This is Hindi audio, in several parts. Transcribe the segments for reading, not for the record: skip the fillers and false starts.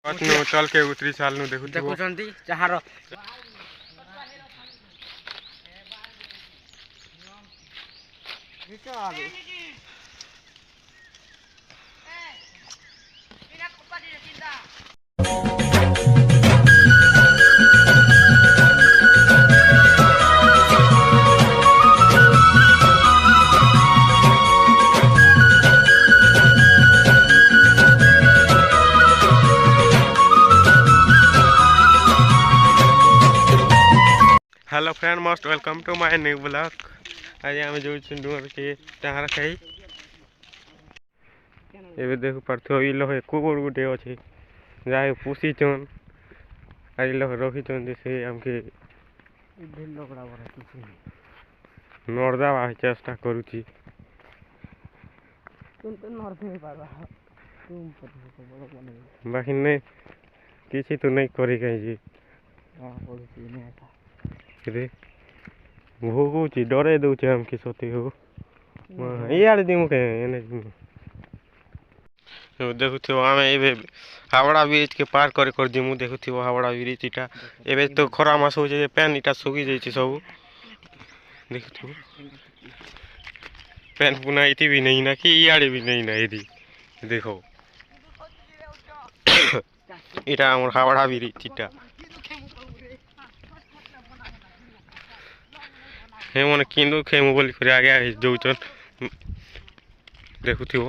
चल के उतरी साल नु देखु देखुछंती चाहार hello friend most welcome to my new blog. आज आम जो डूर के चाहर खाई एबे देख पार्थो ई लोहे कुकुर गुटे अछि जाय पुसी चन आई लोह रखी चन से हमके भिन्न लोकड़ा बरा किछि नर्दा बा चेष्टा करूची तुम तो नर्द नहीं पाबा तुम पर बड़ बने बाकी नहीं किसी तो नहीं करी कहीं जी हां पड़ुची ने था रे भोगुची डरे दउचे हम के सोते हो यार दिमु के एने तो देखुथियो आमे एबे हावड़ा ब्रिज के पार करे कर दिमु देखुथियो हावड़ा ब्रिज इटा एबे तो खरा मास हो जे पेन इटा सुगी जाई छी सब देखुथियो पेन पुना इति भी नहीं ना कि याडे भी नहीं ना इदी देखो इटा हमर हावड़ा ब्रिज इटा हे मन किंदु खेमु बोली कर आगे जोचन देखुथियो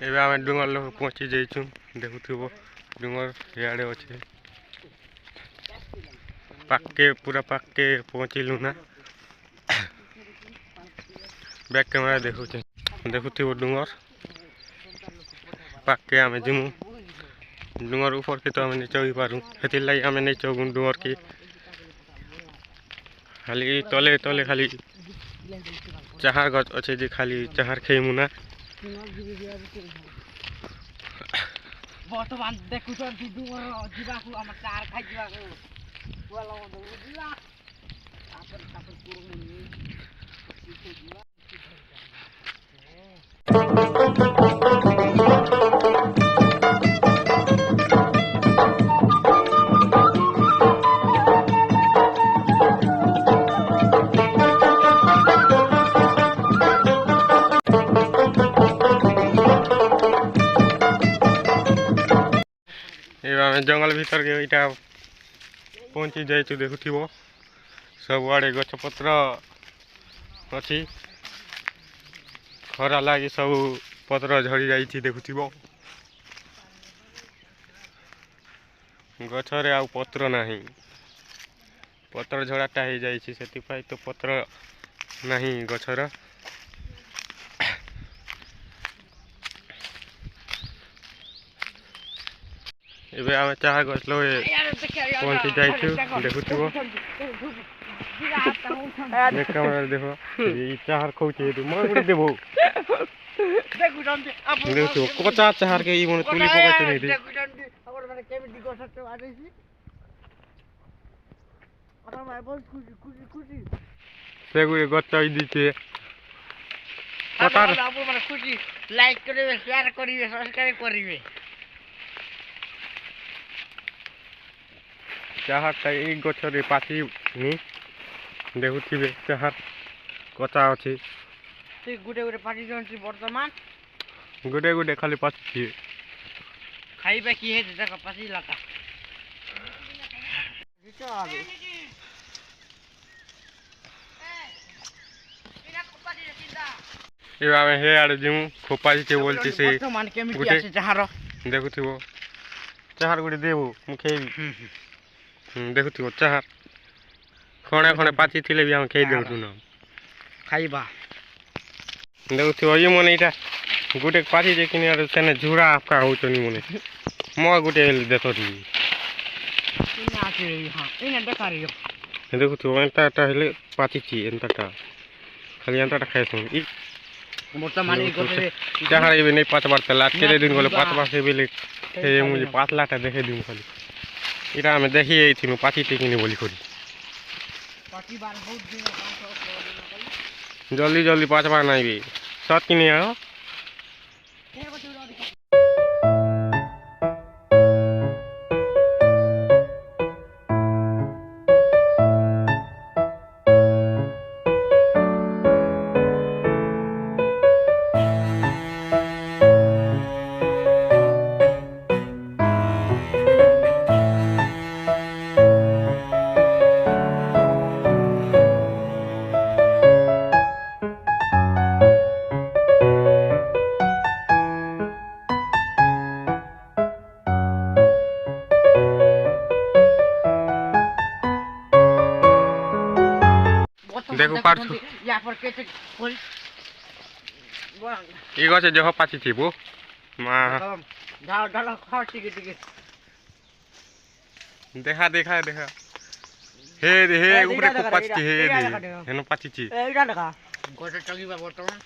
एबे आमे डुंगर लोग पहुंची जाइछु देखुथियो डुंगर याडे अछि पक्के पूरा पक्के पहुंचिलु ना बैक कैमरा देखुथियो डुंगर पक्के आमे जिमु डुंगर ऊपर के तो आमे नहीं चढ़ी पारू हेति लाई आमे नहीं चढ़ू डुंगर के खाली तले तले खाली चाहार गछ अच्छे जे खाली चाहार खेमु ना बर्तमान देखु तो डुंगर जीवाकु हम चार खाइ जीवाकु बोला जिला आपन आपन पुरमुनी जंगल भीतर के इटा पहुंची जाई तो देखुथिबो सब आड़े गछ पत्र अछि खरा लागी सब पत्र झड़ी जाई छी देखुथिबो गछ रे आ पत्र नाही पत्र झड़ाटा हे जाई छी सेति पाई तो पत्र नाही गछ रे एबे आमे चाह गछलो पहुंची जाइछु देखुथिबो देख कैमरा देखो ई चाहर खौचे दु मन गुडी देबो देखु कोचा चाहर के ई मन तुली पकछ नै दे हमर माने केमिति गछत आदैछि अपन भाई बोल खुशी से गुडी गछई दिछे कटार आपन माने खुशी लाइक करिवे शेयर करिवे सब्सक्राइब करिवे चाहर ई गछरे पाची नि देखुथिबे चाहर कचा अछि ते गुडे गुडे पाची जंची वर्तमान गुडे गुडे खाली पाची खाइबे की हे जका पाची लाका रिचा आबे ए आमे हे आडे जिमु खोपाजी के बोलते से वर्तमान केमिति आसे चाहर देखुथिबो चाहर गुडे देबो मु खेबी देखुथिबो चाहर खणे खणे पाची थिले भी हम खेई देउ न खाइबा देखुथिबो ये मने इटा गुटे पाची जे किने आर सेने झुरा आपका होचनी मने म गुटे देखो दी इन आके हां इन देखा रे देखुथिबो एंता हेले पाची ची एंता खाली एंता खाइसु ई वर्तमान ई गोटे चाहर एबे नहीं पाच बार तला केले दिन गोले पाच बार से बेले हे मुझे पाच लाटा देखे दिम खाली इरा में देखि एथिनु पाची टिकिनी बोली करी पाची बार बहुत दिन 500 जल्दी जल्दी पाच बार नहीं भी सात किने आयो देखो पार्थ यहाँ पर कैसे खोल ई गछ जह पाची थिबो मा ढाल ढाल खा टिके टिके देखा देखा देखा हे रे हे ऊपर को पाची हे रे हेनो पाची छि এইটা দেখা গোটা টগিবা বর্তমান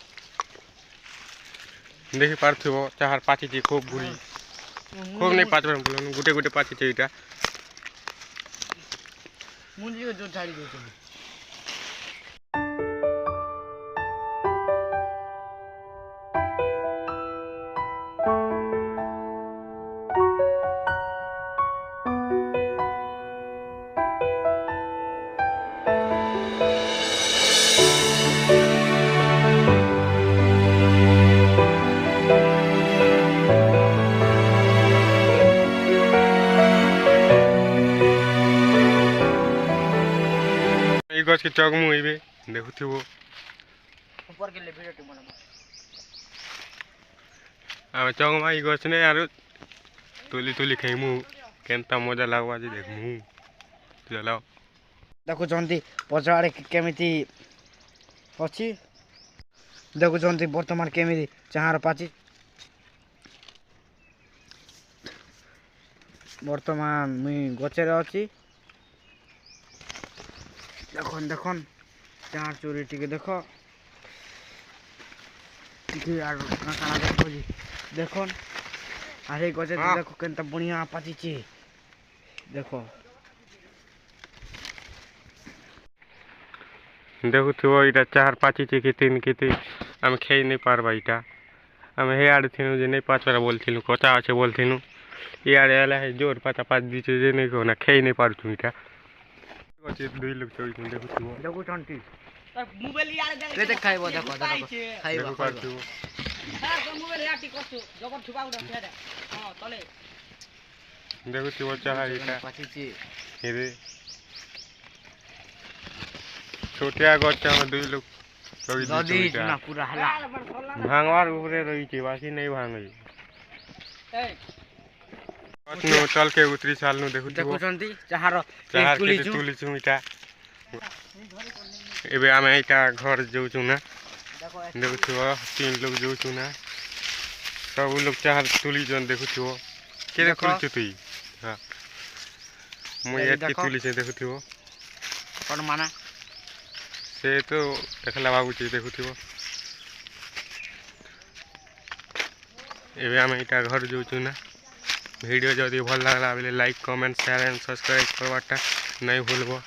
देखि पार्थিব चाहार पाची छि खूब बुरी खूब नहीं पाच बार बोलन गुटे गुटे पाची छि इटा मुंजी जो झाड़ी देते ई गछ के चगमु हइबे देखुथिबो ऊपर के ले वीडियो टीम बना आ चगमा ई गछ ने आरो तुली तुली खैमु केनता मजा लागवा जे देखमु चलाओ देखुଛନ୍ତି ପଛଆଡ଼େ କେମିତି ଅଛି ଦେଖୁଛନ୍ତି ବର୍ତ୍ତମାନ କେମିତି ଚାହାର ପାଚି ବର୍ତ୍ତମାନ ମୁଇଁ ଗଛରେ ଅଛି ଦେଖନ୍ ଦେଖନ୍ ଚାହାର ଚୋରି ଟିକେ ଦେଖ ଟିକେ ଆର କାଣା ଦେଖୁଛି ଦେଖନ୍ ଆରେ ଗଛରେ ଦେଖ କେନ୍ତା ବଢ଼ିଆ ପାଚିଛି ଦେଖ देखुथिबो इटा चार पाची छि कि तीन कि हम खेई नहीं पारबा इटा हम हे आड़ थिनु जे नहीं पाचरा बोलथिनु कोचा আছে बोलथिनु ई आड़े आला है जोर पाता पाच दिचे जे नहीं कोना खेई नहीं पारछु इटा गछि दुई लोग चोई देखुथिबो देखु टंटी मोबाइल यार देख खाइबो देखो खाइबो पारछु सर तो मोबाइल याटी करछु जगर छुपा उडा फेरे हां तले देखुथिबो चाहा इटा पाची छि हेरे छोटिया गच्चा में दुई लोग चोई नदी दिचे ना पूरा हला भांगवार ऊपरे रही छी बाकी नहीं भांगई ए कतनो चल के उतरी साल नु देखुथिबो देखुଛନ୍ତି चाହାର चाहार तुली के तुली छु इटा एबे आमे इटा घर जाउछु ना देखुथिबो तीन लोग जाउछु ना सब लोग चाहार तुली जन देखुथिबो के देखो। तुली छु तुई हां मु ए एति देखो। तुली से देखुथिबो कोन माना से तो देखला बाबू छी देखुथिबो एबे आमे इटा घर जाउछु ना वीडियो जदी भल लागला बेले like comment share and subscribe करवाटा नहीं भूलबो।